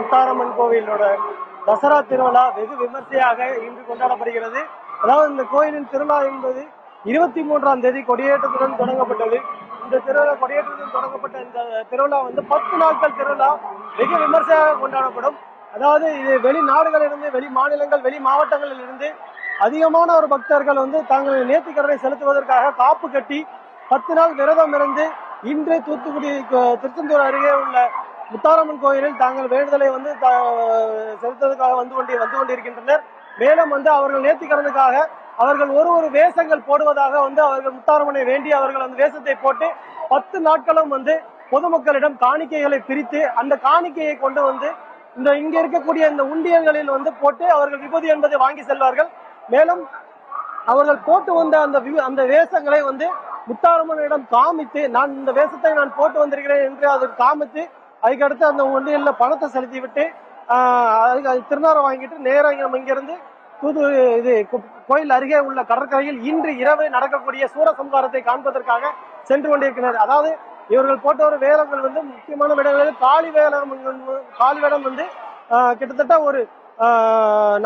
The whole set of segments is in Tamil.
முத்தாரம்மன் கோவிலோட தசரா திருவிழா வெகு விமர்சையாக இன்று கொண்டாடப்படுகிறது. அதாவது இந்த கோயிலின் திருவிழா என்பது 23ஆம் தேதி கொடியேற்றத்துடன் தொடங்கப்பட்டது. இந்த திருவிழா கொடியேற்றத்துடன் தொடங்கப்பட்ட இந்த திருவிழா 10 நாட்கள் திருவிழா வெகு விமர்சையாக கொண்டாடப்படும். அதாவது இது வெளிநாடுகளிலிருந்து, வெளி மாநிலங்கள், வெளி மாவட்டங்களில் இருந்து அதிகமான ஒரு பக்தர்கள் தாங்கள் நேர்த்திக்கடனை செலுத்துவதற்காக காப்பு கட்டி 10 நாள் விரதம் இருந்து இன்று தூத்துக்குடி திருச்செந்தூர் அருகே உள்ள முத்தாரம்மன் கோயிலில் தாங்கள் வேண்டுதலை செலுத்துவதற்காக வந்து கொண்டிருக்கின்றனர். மேலும் அவர்கள் நேர்த்திக்கடனுக்காக அவர்கள் ஒரு வேஷங்கள் போடுவதாக அவர்கள் முத்தாரம்மனை வேண்டி அவர்கள் அந்த வேஷத்தை போட்டு 10 நாட்களும் பொதுமக்களிடம் காணிக்கைகளை பிரித்து அந்த காணிக்கையை கொண்டு இங்க இருக்கக்கூடிய இந்த உண்டியல்களில் போட்டு அவர்கள் விபூதி என்பதை வாங்கி செல்வார்கள். மேலும் அவர்கள் போட்டு வந்த அந்த வேஷங்களை முத்தாரம்மனிடம் காமித்து, நான் இந்த வேஷத்தை நான் போட்டு வந்திருக்கிறேன் என்று அதை காமித்து அதுக்கடுத்து அந்த உண்டியல்ல பணத்தை செலுத்தி விட்டு திருநாரம் வாங்கிட்டு நேரம் நம்ம இங்கிருந்து கோயில் அருகே உள்ள கடற்கரையில் இன்று இரவு நடக்கக்கூடிய சூரசம்ஹாரத்தை காண்பதற்காக சென்று கொண்டிருக்கிறார். அதாவது இவர்கள் போட்ட ஒரு வேலங்கள் முக்கியமான இடங்களில் காளி வேடம் கிட்டத்தட்ட ஒரு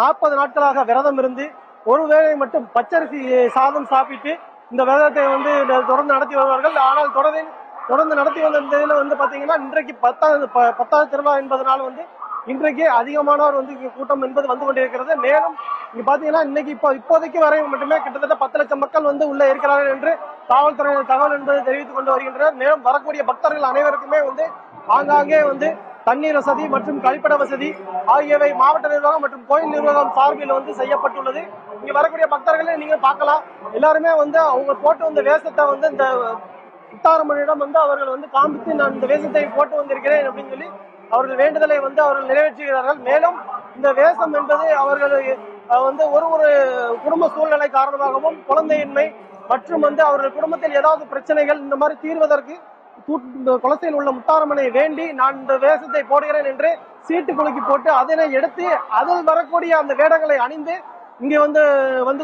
40 நாட்களாக விரதம் இருந்து ஒரு வேளை மட்டும் பச்சரிசி சாதம் சாப்பிட்டு இந்த விரதத்தை தொடர்ந்து நடத்தி வருவார்கள். ஆனால் தொடர்ந்து நடத்தி வந்த இதில் பாத்தீங்கன்னா இன்றைக்கு 10வது திருவிழா என்பதனால் இன்றைக்கு அதிகமானவர் கூட்டம் என்பது வந்து கொண்டிருக்கிறது. மேலும் இங்க பாத்தீங்கன்னா இன்னைக்கு இப்போதைக்கு வரை மட்டுமே கிட்டத்தட்ட 10 லட்சம் மக்கள் உள்ள இருக்கிறார்கள் என்று காவல்துறையினர் தகவல் என்பதை தெரிவித்துக் கொண்டு வருகின்றனர். மேலும் வரக்கூடிய பக்தர்கள் அனைவருக்குமே ஆங்காங்கே தண்ணீர் வசதி மற்றும் கழிப்பிட வசதி ஆகியவை மாவட்ட நிர்வாகம் மற்றும் கோயில் நிர்வாகம் சார்பில் செய்யப்பட்டுள்ளது. இங்க வரக்கூடிய பக்தர்களை நீங்க பார்க்கலாம். எல்லாருமே அவங்க போட்டு வந்த வேஷத்தை இந்த முத்தாரம்மனிடம் அவர்கள் காண்பித்து, நான் இந்த வேஷத்தை போட்டு வந்திருக்கிறேன் அப்படின்னு சொல்லி அவர்கள் வேண்டுதலை அவர்கள் நிறைவேற்றுகிறார்கள். மேலும் இந்த வேஷம் என்பது அவர்கள் ஒரு குடும்ப சூழ்நிலை காரணமாகவும் குழந்தையின்மை மற்றும் அவர்கள் குடும்பத்தில் ஏதாவது பிரச்சனைகள் இந்த மாதிரி தீர்வதற்கு குளத்தில் உள்ள முத்தாரம்மனை வேண்டி நான் இந்த வேஷத்தை போடுகிறேன் என்று சீட்டு குலுக்கி போட்டு அதனை எடுத்து அதில் வரக்கூடிய அந்த வேடங்களை அணிந்து இங்கே வந்து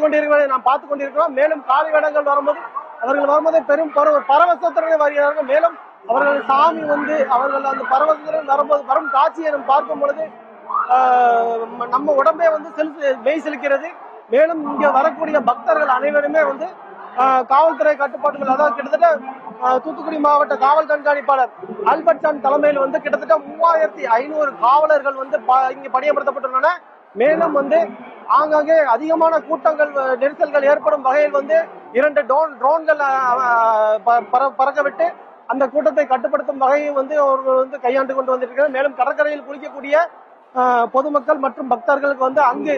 கொண்டிருக்கிறதை நாம் பார்த்து கொண்டிருக்கிறோம். மேலும் காலை வேடங்கள் வரும்போது பெரும் பரவசத்துடன் வருகிறார்கள். மேலும் அவர்கள் சாமி அவர்கள் அந்த பரவசத்துடன் வரும் காட்சியை நாம் பார்க்கும் பொழுது நம்ம உடம்பே மெய் செலுக்கிறது. மேலும் இங்க வரக்கூடிய பக்தர்கள் அனைவருமே காவல்துறை கட்டுப்பாட்டுகள், அதாவது கிட்டத்தட்ட தூத்துக்குடி மாவட்ட காவல் கண்காணிப்பாளர் ஆல்பர்ட் சான் தலைமையில் கிட்டத்தட்ட 3500 காவலர்கள் இங்க பணியமர்த்தப்பட்டுள்ளன. மேலும் ஆங்காங்கே அதிகமான கூட்டங்கள் நெரிசல்கள் ஏற்படும் வகையில் 2 ட்ரோன்கள் பறக்க விட்டு அந்த கூட்டத்தை கட்டுப்படுத்தும் வகையை அவர்கள் கையாண்டு கொண்டு வந்திருக்கிறார். மேலும் கடற்கரையில் குளிக்கக்கூடிய பொதுமக்கள் மற்றும் பக்தர்களுக்கு அங்கு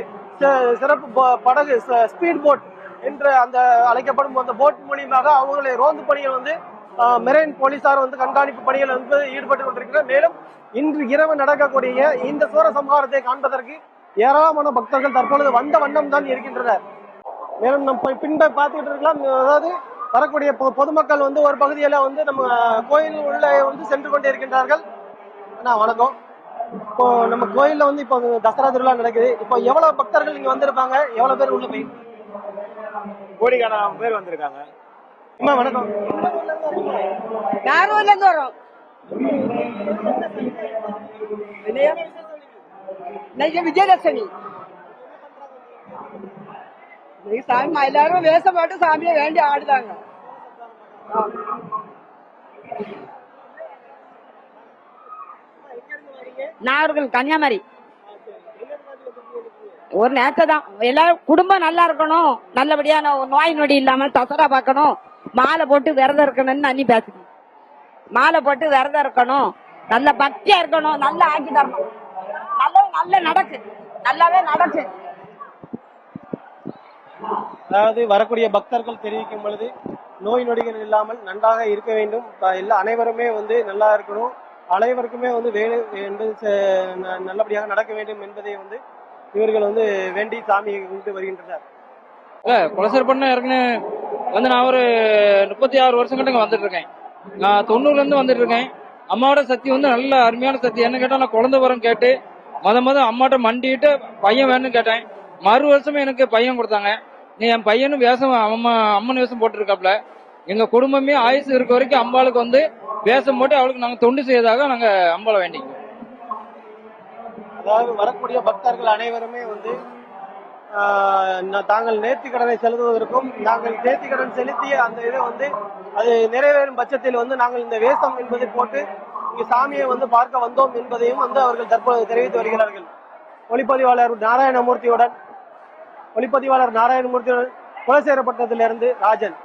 சிறப்பு படகு ஸ்பீட் போட் என்று அந்த அழைக்கப்படும் அந்த போட் மூலியமாக அவங்களுடைய ரோந்து பணிகள் மெரைன் போலீசார் கண்காணிப்பு பணிகள் ஈடுபட்டு கொண்டிருக்கிறார். மேலும் இன்று இரவு நடக்கக்கூடிய இந்த சூரசம்ஹாரத்தை காண்பதற்கு ஏராளமான பக்தர்கள் தற்பொழுது வந்த வண்ணம் தான் இருக்கின்றனர். மேலும் நம்ம பின்பை பார்த்துக்கிட்டு இருக்கலாம். அதாவது வரக்கூடிய பொதுமக்கள் ஒரு பகுதியில நம்ம கோயில் உள்ள சென்று கொண்டே இருக்கின்றார்கள். வணக்கம். இப்போ நம்ம கோயில்ல இப்போ தசரா திருவிழா நடக்குது. இப்போ எவ்வளவு பக்தர்கள் இங்க வந்திருப்பாங்க? எவ்வளவு பேர் உள்ள போய்? கோடிக்கணக்கான பேர் வந்திருக்காங்க. அம்மா வணக்கம். நாகூர்ல இருந்து வரோம். இன்னைக்கு விஜயதசமி. சாமி எல்லாரும் வேஷம் போட்டு சாமியை வேண்டி ஆடுதாங்க. நாகர்கள் கன்னியாகுமரி. ஒரு நேரத்தான் எல்லாரும் குடும்பம் நல்லா இருக்கணும், நல்லபடியா நோய் நொடி இல்லாம தசரா பார்க்கணும், மாலை போட்டு விரதம் இருக்கணும்னு அண்ணி பேசுது. மாலை போட்டு விரதம் இருக்கணும், நல்ல பக்தியா இருக்கணும், நல்லா ஆக்கி தரணும், நல்ல நடக்கு, நல்லாவே நடக்கு. அதாவது வரக்கூடிய பக்தர்கள் தெரிவிக்கும் பொழுது நோய் நொடிகள் இல்லாமல் நன்றாக இருக்க வேண்டும், அனைவருமே நல்லா இருக்கணும், அனைவருக்குமே வேலை என்பது நல்லபடியாக நடக்க வேண்டும் என்பதை இவர்கள் வேண்டி சாமியை கும்பிட்டு வருகின்றனர். குலசர் பண்ண ஏற்கனவே நான் ஒரு 36 வருஷம் கிட்ட வந்துட்டு இருக்கேன். நான் 90ல இருந்து வந்துட்டு இருக்கேன். அம்மாவோட சக்தி நல்ல அருமையான சக்தி. என்ன கேட்டா நான் குழந்தை வரம் கேட்டு மொத அம்மாட்ட மண்டிட்டு பையன் வேணும்னு கேட்டேன். மறு வருஷமே எனக்கு பையன் கொடுத்தாங்க. நீ என் பையனும் வேஷம் அம்மன் வேஷம் போட்டுருக்காப்ல. எங்க குடும்பமே ஆயுசு இருக்க வரைக்கும் அம்பாளுக்கு வேஷம் போட்டு அவளுக்கு நாங்க தொண்டு செய்யறதாக நாங்க அம்பாளை வேண்டிக்கிறோம். அதாவது வரக்கூடிய பக்தர்கள் அனைவருமே வந்து தாங்கள் நேர்த்திக்கடனை செலுத்துவதற்கும் நாங்கள் நேர்த்திக்கடன் செலுத்திய அந்த இதை வந்து அது நிறைவேறும் பட்சத்தில் வந்து நாங்கள் இந்த வேஷம் என்பதை போட்டு இங்கு சாமியை வந்து பார்க்க வந்தோம் என்பதையும் வந்து அவர்கள் தற்போது தெரிவித்து வருகிறார்கள். ஒளிப்பதிவாளர் நாராயணமூர்த்தியுடன் குலசேகரப்பட்டினத்திலிருந்து ராஜன்.